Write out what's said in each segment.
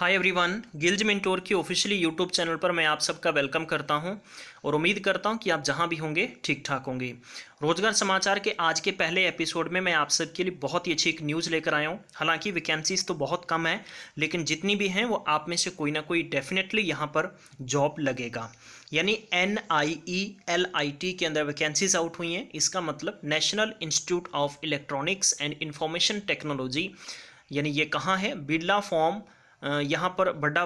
Hi everyone, गिल्ज mentor की officially YouTube channel पर मैं आप सबका वेलकम करता हूं और उम्मीद करता हूं कि आप जहां भी होंगे ठीक ठाक होंगे। रोजगार समाचार के आज के पहले एपिसोड में मैं आप सबके लिए बहुत ही अच्छी एक न्यूज़ लेकर आया हूं। हालांकि वैकेंसीज तो बहुत कम है, लेकिन जितनी भी हैं वो आप में से कोई ना कोई डेफिनेटली यहां पर जॉब लगेगा। यानी NIELIT के अंदर वैकेंसीज आउट हुई हैं। इसका मतलब national institute of electronics and information technology, यानी ये कहाँ है, बिरला फॉर्म, यहाँ पर वड्डा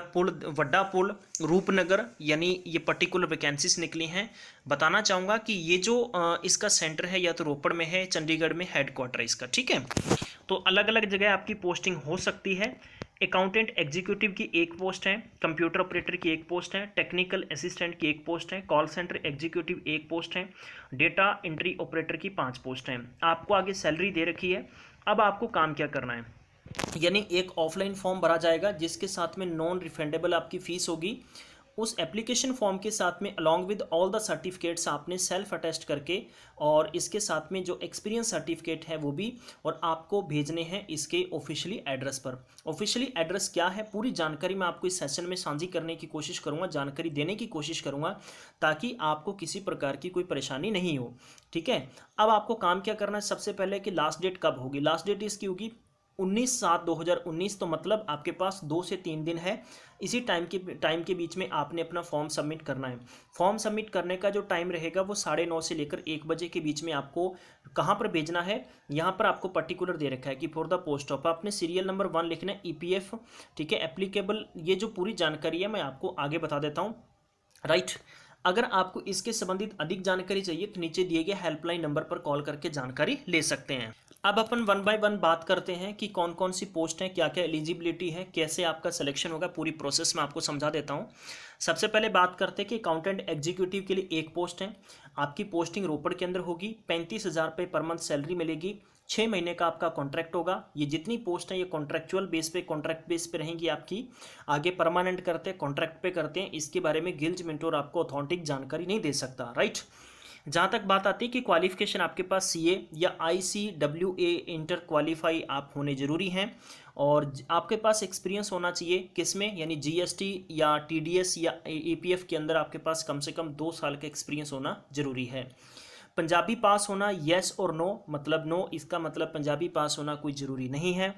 पुल रूपनगर, यानी ये पर्टिकुलर वैकेंसीज निकली हैं। बताना चाहूँगा कि ये जो इसका सेंटर है या तो रोपड़ में है, चंडीगढ़ में हेडक्वार्टर है इसका, ठीक है। तो अलग अलग जगह आपकी पोस्टिंग हो सकती है। अकाउंटेंट एग्जीक्यूटिव की एक पोस्ट है, कंप्यूटर ऑपरेटर की एक पोस्ट है, टेक्निकल असिस्टेंट की एक पोस्ट है, कॉल सेंटर एग्जीक्यूटिव एक पोस्ट है, डेटा एंट्री ऑपरेटर की 5 पोस्ट हैं। आपको आगे सैलरी दे रखी है। अब आपको काम क्या करना है, यानी एक ऑफलाइन फॉर्म भरा जाएगा जिसके साथ में नॉन रिफंडेबल आपकी फ़ीस होगी। उस एप्लीकेशन फॉर्म के साथ में along with all the certificates आपने सेल्फ अटेस्ट करके और इसके साथ में जो एक्सपीरियंस सर्टिफिकेट है वो भी, और आपको भेजने हैं इसके ऑफिशियली एड्रेस पर। ऑफिशियली एड्रेस क्या है, पूरी जानकारी मैं आपको इस सेशन में साझी करने की कोशिश करूंगा, जानकारी देने की कोशिश करूंगा, ताकि आपको किसी प्रकार की कोई परेशानी नहीं हो। ठीक है। अब आपको काम क्या करना है, सबसे पहले कि लास्ट डेट कब होगी। लास्ट डेट इसकी होगी 19/7/2019, तो मतलब आपके पास 2 से 3 दिन है। इसी टाइम के बीच में आपने अपना फॉर्म सबमिट करना है। फॉर्म सबमिट करने का जो टाइम रहेगा वो 9:30 से लेकर 1 बजे के बीच में आपको कहाँ पर भेजना है, यहाँ पर आपको पर्टिकुलर दे रखा है कि फॉर द पोस्ट ऑफ आपने सीरियल नंबर 1 लिखना है, EPF, ठीक है, एप्लीकेबल। ये जो पूरी जानकारी है मैं आपको आगे बता देता हूँ, राइट। अगर आपको इसके संबंधित अधिक जानकारी चाहिए तो नीचे दिए गए हेल्पलाइन नंबर पर कॉल करके जानकारी ले सकते हैं। अब अपन 1 बाय 1 बात करते हैं कि कौन कौन सी पोस्ट हैं, क्या क्या एलिजिबिलिटी है, कैसे आपका सिलेक्शन होगा, पूरी प्रोसेस मैं आपको समझा देता हूं। सबसे पहले बात करते हैं कि अकाउंटेंट एग्जीक्यूटिव के लिए एक पोस्ट है। आपकी पोस्टिंग रोपड़ के अंदर होगी। 35,000 रुपये पर मंथ सैलरी मिलेगी। 6 महीने का आपका कॉन्ट्रैक्ट होगा। ये जितनी पोस्ट है ये कॉन्ट्रैक्चुअल बेस पे, कॉन्ट्रैक्ट बेस पे रहेंगी आपकी। आगे परमानेंट करते हैं, कॉन्ट्रैक्ट पे करते हैं, इसके बारे में गिल्ज मेंटोर आपको ऑथेंटिक जानकारी नहीं दे सकता, राइट। जहाँ तक बात आती है कि क्वालिफिकेशन आपके पास CA या ICWA इंटर क्वालिफाई आप होने ज़रूरी हैं, और आपके पास एक्सपीरियंस होना चाहिए किस में, यानी GST या TDS या EPF के अंदर आपके पास कम से कम 2 साल का एक्सपीरियंस होना ज़रूरी है। पंजाबी पास होना, येस और नो, मतलब नो, इसका मतलब पंजाबी पास होना कोई ज़रूरी नहीं है।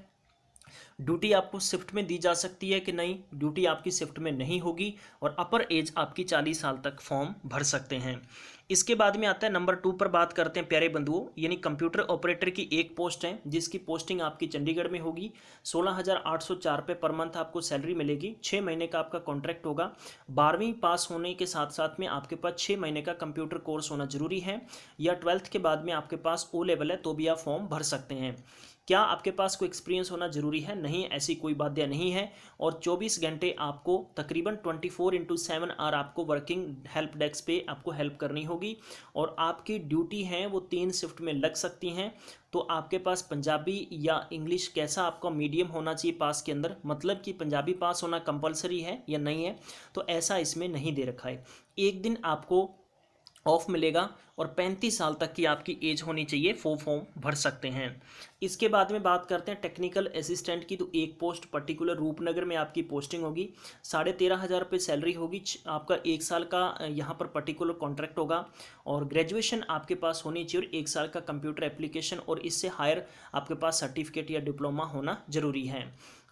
ड्यूटी आपको शिफ्ट में दी जा सकती है कि नहीं, ड्यूटी आपकी शिफ्ट में नहीं होगी, और अपर एज आपकी 40 साल तक फॉर्म भर सकते हैं। इसके बाद में आता है नंबर 2 पर बात करते हैं प्यारे बंधुओं, यानी कंप्यूटर ऑपरेटर की एक पोस्ट है जिसकी पोस्टिंग आपकी चंडीगढ़ में होगी। 16,804 रुपये पर मंथ आपको सैलरी मिलेगी। 6 महीने का आपका कॉन्ट्रैक्ट होगा। 12वीं पास होने के साथ साथ में आपके पास 6 महीने का कंप्यूटर कोर्स होना जरूरी है, या 12th के बाद में आपके पास O लेवल है तो भी आप फॉर्म भर सकते हैं। क्या आपके पास कोई एक्सपीरियंस होना जरूरी है? नहीं, ऐसी कोई बाध्य नहीं है। और 24 घंटे आपको तकरीबन 24/7 आवर आपको वर्किंग हेल्प डेस्क पे आपको हेल्प करनी होगी, और आपकी ड्यूटी है वो 3 शिफ्ट में लग सकती हैं। तो आपके पास पंजाबी या इंग्लिश कैसा आपका मीडियम होना चाहिए पास के अंदर, मतलब कि पंजाबी पास होना कंपलसरी है या नहीं है, तो ऐसा इसमें नहीं दे रखा है। एक दिन आपको ऑफ मिलेगा, और 35 साल तक की आपकी एज होनी चाहिए, फॉर्म भर सकते हैं। इसके बाद में बात करते हैं टेक्निकल असिस्टेंट की, तो एक पोस्ट पर्टिकुलर रूपनगर में आपकी पोस्टिंग होगी। 13,500 रुपये सैलरी होगी। आपका 1 साल का यहाँ पर पर्टिकुलर कॉन्ट्रैक्ट होगा, और ग्रेजुएशन आपके पास होनी चाहिए, और 1 साल का कंप्यूटर एप्लीकेशन और इससे हायर आपके पास सर्टिफिकेट या डिप्लोमा होना जरूरी है,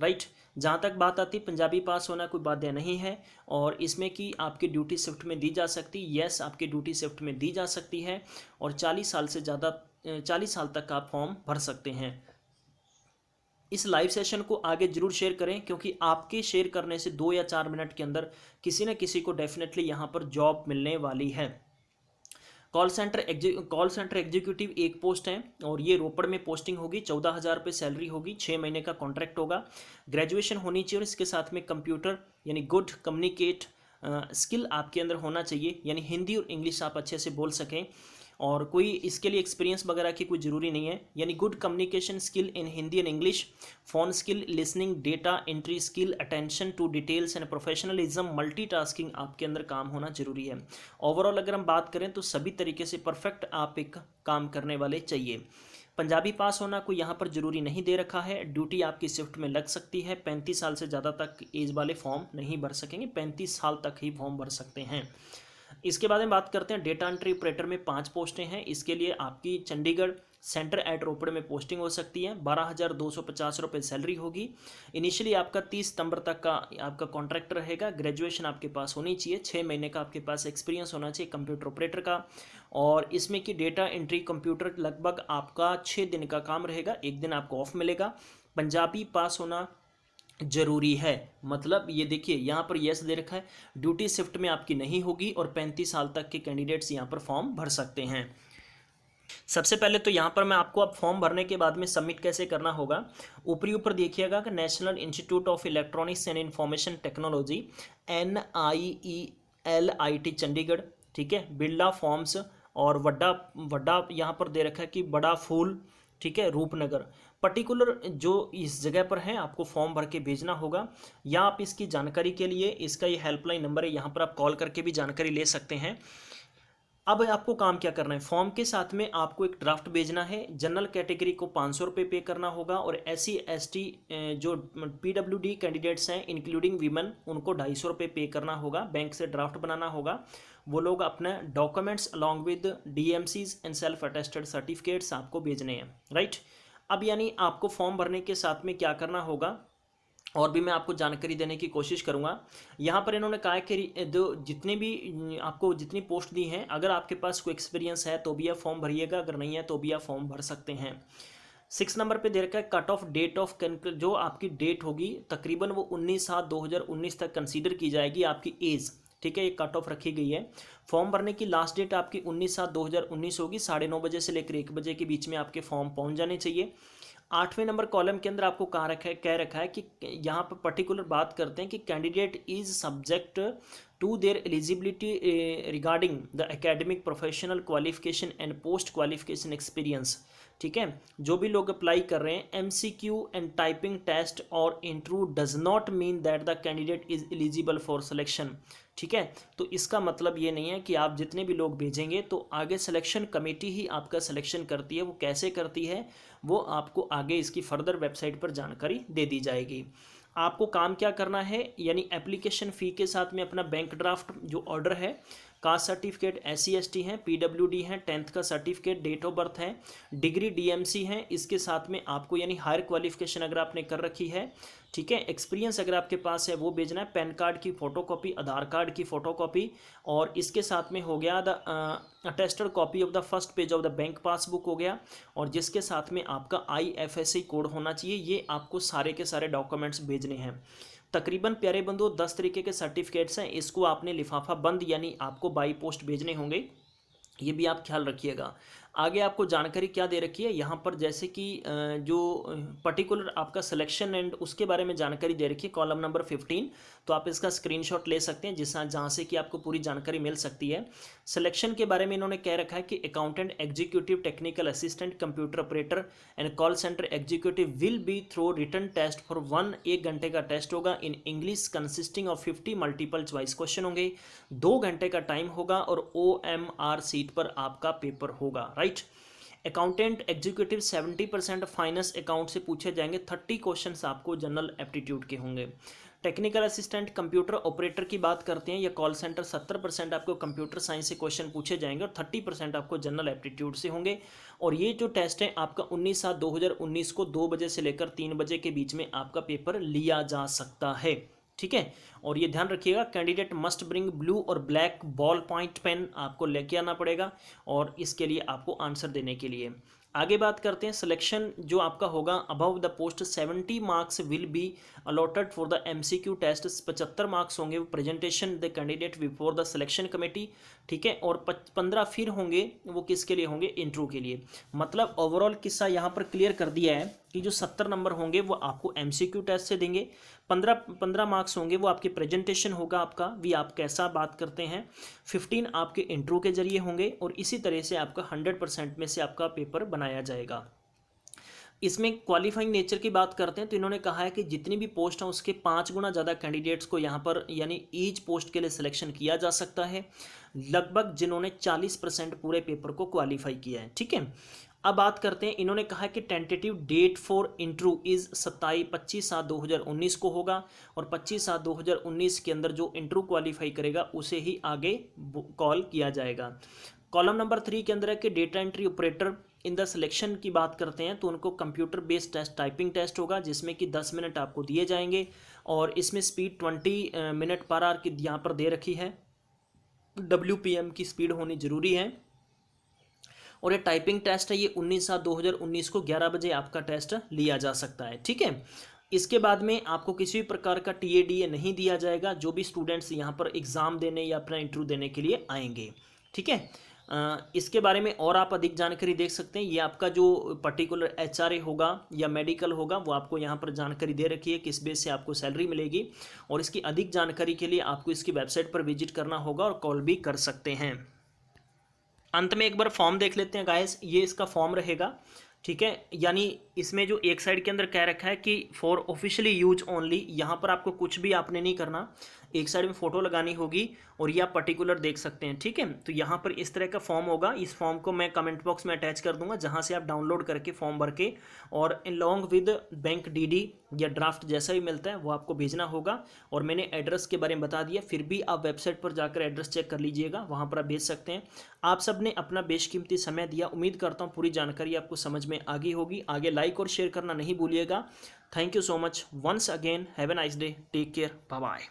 राइट। जहाँ तक बात आती है पंजाबी पास होना कोई बाध्य नहीं है, और इसमें कि आपकी ड्यूटी शिफ्ट में दी जा सकती, यस आपकी ड्यूटी शिफ्ट में दी जा सकती है, और 40 साल से ज़्यादा 40 साल तक आप फॉर्म भर सकते हैं। इस लाइव सेशन को आगे जरूर शेयर करें, क्योंकि आपके शेयर करने से 2 या 4 मिनट के अंदर किसी न किसी को डेफिनेटली यहाँ पर जॉब मिलने वाली है। कॉल सेंटर एग्जीक्यूटिव एक पोस्ट है, और ये रोपड़ में पोस्टिंग होगी। 14,000 रुपये सैलरी होगी। 6 महीने का कॉन्ट्रैक्ट होगा। ग्रेजुएशन होनी चाहिए, और इसके साथ में कंप्यूटर यानी गुड कम्युनिकेट स्किल आपके अंदर होना चाहिए, यानी हिंदी और इंग्लिश आप अच्छे से बोल सकें, और कोई इसके लिए एक्सपीरियंस वगैरह की कोई ज़रूरी नहीं है। यानी good communication skill in Hindi and English, phone skill, listening, data entry skill, attention to details and professionalism, multitasking आपके अंदर काम होना जरूरी है। ओवरऑल अगर हम बात करें तो सभी तरीके से परफेक्ट आप एक काम करने वाले चाहिए। पंजाबी पास होना कोई यहाँ पर ज़रूरी नहीं दे रखा है। ड्यूटी आपकी शिफ्ट में लग सकती है। 35 साल से ज़्यादा तक एज वाले फॉर्म नहीं भर सकेंगे, 35 साल तक ही फॉर्म भर सकते हैं। इसके बाद में बात करते हैं डेटा एंट्री ऑपरेटर में 5 पोस्टें हैं। इसके लिए आपकी चंडीगढ़ सेंटर एट रोपड़ में पोस्टिंग हो सकती है। 12,250 रुपये सैलरी होगी। इनिशियली आपका 30 सितंबर तक का आपका कॉन्ट्रैक्ट रहेगा। ग्रेजुएशन आपके पास होनी चाहिए, 6 महीने का आपके पास एक्सपीरियंस होना चाहिए कंप्यूटर ऑपरेटर का। और इसमें कि डेटा एंट्री कंप्यूटर लगभग आपका 6 दिन का काम रहेगा, 1 दिन आपको ऑफ मिलेगा। पंजाबी पास होना जरूरी है, मतलब ये देखिए यहाँ पर यस दे रखा है, ड्यूटी शिफ्ट में आपकी नहीं होगी और 35 साल तक के कैंडिडेट्स यहाँ पर फॉर्म भर सकते हैं। सबसे पहले तो यहाँ पर मैं आपको अब फॉर्म भरने के बाद में सबमिट कैसे करना होगा, ऊपर देखिएगा कि national institute of electronics and information technology NIELIT Chandigarh, ठीक है, बिरला फॉर्म्स और वड्डा यहाँ पर दे रखा है कि बड़ा फूल, ठीक है, रूपनगर, पर्टिकुलर जो इस जगह पर है आपको फॉर्म भर के भेजना होगा। या आप इसकी जानकारी के लिए इसका ये हेल्पलाइन नंबर है, यहाँ पर आप कॉल करके भी जानकारी ले सकते हैं। अब आपको काम क्या करना है, फॉर्म के साथ में आपको एक ड्राफ्ट भेजना है। जनरल कैटेगरी को 500 रुपये पे करना होगा और SC ST जो PWD कैंडिडेट्स हैं इंक्लूडिंग वीमेन उनको 250 रुपये पे करना होगा। बैंक से ड्राफ्ट बनाना होगा। वो लोग अपने documents along with DMCs and self attested certificates आपको भेजने हैं, राइट। अब यानी आपको फॉर्म भरने के साथ में क्या करना होगा और भी मैं आपको जानकारी देने की कोशिश करूंगा। यहाँ पर इन्होंने कहा है कि जितने भी आपको जितनी पोस्ट दी हैं, अगर आपके पास कोई एक्सपीरियंस है तो भी आप फॉर्म भरिएगा, अगर नहीं है तो भी आप फॉर्म भर सकते हैं। 6 नंबर पे दे रखा है कट ऑफ डेट ऑफ, जो आपकी डेट होगी तकरीबन वो 19/7/2019 तक कंसीडर की जाएगी आपकी एज, ठीक है, ये कट ऑफ रखी गई है। फॉर्म भरने की लास्ट डेट आपकी 19/7/2019 होगी। 9:30 बजे से लेकर 1 बजे के बीच में आपके फॉर्म पहुंच जाने चाहिए। 8वें नंबर कॉलम के अंदर आपको कह रखा है कि यहाँ पर पर्टिकुलर बात करते हैं कि candidate is subject to their eligibility regarding the academic professional qualification and post qualification experience, ठीक है। जो भी लोग अप्लाई कर रहे हैं, MCQ एंड टाइपिंग टेस्ट और interview does not mean that the candidate is eligible for selection, ठीक है। तो इसका मतलब ये नहीं है कि आप जितने भी लोग भेजेंगे तो आगे सिलेक्शन कमेटी ही आपका सिलेक्शन करती है। वो कैसे करती है वो आपको आगे इसकी फर्दर वेबसाइट पर जानकारी दे दी जाएगी। आपको काम क्या करना है, यानी एप्लीकेशन फ़ी के साथ में अपना बैंक ड्राफ्ट जो ऑर्डर है, कास्ट सर्टिफिकेट, SC ST हैं, PWD हैं, 10th का सर्टिफिकेट, डेट ऑफ बर्थ है, डिग्री DMC है, इसके साथ में आपको यानी हायर क्वालिफिकेशन अगर आपने कर रखी है, ठीक है, एक्सपीरियंस अगर आपके पास है वो भेजना है, पैन कार्ड की फ़ोटोकॉपी, आधार कार्ड की फ़ोटोकॉपी, और इसके साथ में हो गया the attested copy of the first page of the bank passbook हो गया, और जिसके साथ में आपका IFSC कोड होना चाहिए। ये आपको सारे के सारे डॉक्यूमेंट्स भेजने हैं। तकरीबन प्यारे बंधु 10 तरीके के सर्टिफिकेट्स हैं, इसको आपने लिफाफा बंद यानी आपको बाई पोस्ट भेजने होंगे, ये भी आप ख्याल रखिएगा। आगे आपको जानकारी क्या दे रखी है यहाँ पर, जैसे कि जो पर्टिकुलर आपका सिलेक्शन एंड उसके बारे में जानकारी दे रखी है, कॉलम नंबर 15, तो आप इसका स्क्रीनशॉट ले सकते हैं जहाँ से कि आपको पूरी जानकारी मिल सकती है। सिलेक्शन के बारे में इन्होंने कह रखा है कि accountant executive technical assistant computer operator and call centre executive will be through written test for 1 घंटे का टेस्ट होगा in English consisting of 50 multiple choice question होंगे, 2 घंटे का टाइम होगा और OMR सीट पर आपका पेपर होगा, right. Accountant executive 70% finance account से पूछे जाएंगे, 30 क्वेश्चंस आपको जनरल एप्टीट्यूड के होंगे। टेक्निकल असिस्टेंट कंप्यूटर ऑपरेटर की बात करते हैं या कॉल सेंटर, 70% आपको कंप्यूटर साइंस से क्वेश्चन पूछे जाएंगे और 30% आपको जनरल एप्टीट्यूड से होंगे। और ये जो टेस्ट है आपका 19/7/2019 को 2 बजे से लेकर 3 बजे के बीच में आपका पेपर लिया जा सकता है, ठीक है। और ये ध्यान रखिएगा, कैंडिडेट मस्ट ब्रिंग ब्लू और ब्लैक बॉल पॉइंट पेन आपको लेके आना पड़ेगा और इसके लिए आपको आंसर देने के लिए। आगे बात करते हैं सिलेक्शन जो आपका होगा, above the post 70 marks will be allotted for the MCQ test, 75 marks होंगे वो presentation the candidate before the selection committee, ठीक है। और 15 फिर होंगे वो किसके लिए होंगे, इंटरव्यू के लिए। मतलब ओवरऑल किस्सा यहाँ पर क्लियर कर दिया है कि जो 70 नंबर होंगे वो आपको MCQ टेस्ट से देंगे, 15 मार्क्स होंगे वो आपके प्रेजेंटेशन होगा आपका भी, आप कैसा बात करते हैं, 15 आपके इंटरव्यू के जरिए होंगे और इसी तरह से आपका 100% में से आपका पेपर बनाया जाएगा। इसमें क्वालिफाइंग नेचर की बात करते हैं तो इन्होंने कहा है कि जितनी भी पोस्ट हैं उसके 5 गुना ज़्यादा कैंडिडेट्स को यहाँ पर यानी ईच पोस्ट के लिए सिलेक्शन किया जा सकता है, लगभग जिन्होंने 40% पूरे पेपर को क्वालिफाई किया है, ठीक है। अब बात करते हैं, इन्होंने कहा कि tentative date for interview is 25/7/2019 को होगा, और 25/7/2019 के अंदर जो इंटरव्यू क्वालिफाई करेगा उसे ही आगे कॉल किया जाएगा। कॉलम नंबर 3 के अंदर है कि data entry operator in the selection की बात करते हैं तो उनको computer based test, typing test होगा, जिसमें कि 10 मिनट आपको दिए जाएंगे, और इसमें स्पीड 20 मिनट पर आवर की यहाँ पर दे रखी है। WPM की स्पीड होनी जरूरी है, और ये टाइपिंग टेस्ट है, ये 19/7/2019 को 11 बजे आपका टेस्ट लिया जा सकता है। ठीक है, इसके बाद में आपको किसी भी प्रकार का TADA नहीं दिया जाएगा जो भी स्टूडेंट्स यहाँ पर एग्ज़ाम देने या अपना इंटरव्यू देने के लिए आएंगे। ठीक है, इसके बारे में और आप अधिक जानकारी देख सकते हैं। ये आपका जो पर्टिकुलर HRA होगा या मेडिकल होगा वो आपको यहाँ पर जानकारी दे रखी है, किस बेस से आपको सैलरी मिलेगी, और इसकी अधिक जानकारी के लिए आपको इसकी वेबसाइट पर विजिट करना होगा और कॉल भी कर सकते हैं। अंत में एक बार फॉर्म देख लेते हैं गाइस, ये इसका फॉर्म रहेगा। ठीक है, यानी इसमें जो एक साइड के अंदर कह रखा है कि फॉर ऑफिशियली यूज ओनली, यहाँ पर आपको कुछ भी आपने नहीं करना, एक साइड में फ़ोटो लगानी होगी और ये आप पर्टिकुलर देख सकते हैं। ठीक है, तो यहाँ पर इस तरह का फॉर्म होगा, इस फॉर्म को मैं कमेंट बॉक्स में अटैच कर दूंगा, जहाँ से आप डाउनलोड करके फॉर्म भर के और in long with bank DD या ड्राफ्ट जैसा भी मिलता है वो आपको भेजना होगा। और मैंने एड्रेस के बारे में बता दिया, फिर भी आप वेबसाइट पर जाकर एड्रेस चेक कर लीजिएगा, वहाँ पर आप भेज सकते हैं। आप सब ने अपना बेशकीमती समय दिया, उम्मीद करता हूँ पूरी जानकारी आपको समझ में आ गई होगी। आगे लाइक और शेयर करना नहीं भूलिएगा। Thank you so much once again, have a nice day, take care, bye bye.